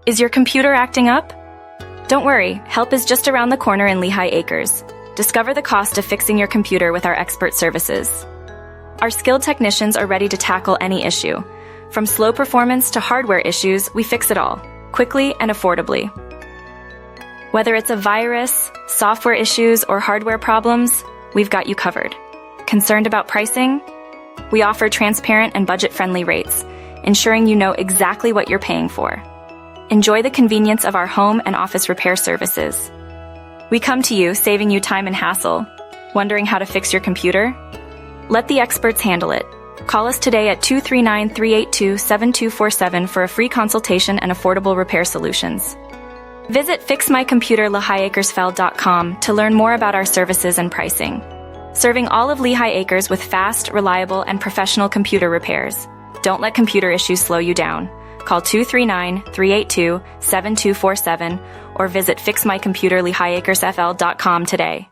Is your computer acting up? Don't worry, help is just around the corner in Lehigh Acres. Discover the cost of fixing your computer with our expert services. Our skilled technicians are ready to tackle any issue. From slow performance to hardware issues, we fix it all, quickly and affordably. Whether it's a virus, software issues, or hardware problems, we've got you covered. Concerned about pricing? We offer transparent and budget-friendly rates, ensuring you know exactly what you're paying for. Enjoy the convenience of our home and office repair services. We come to you, saving you time and hassle. Wondering how to fix your computer? Let the experts handle it. Call us today at 239-382-7247 for a free consultation and affordable repair solutions. Visit fixmycomputerlehighacresfell.com to learn more about our services and pricing. Serving all of Lehigh Acres with fast, reliable, and professional computer repairs. Don't let computer issues slow you down. Call 239-382-7247 or visit fixmycomputerlehighacresfl.com today.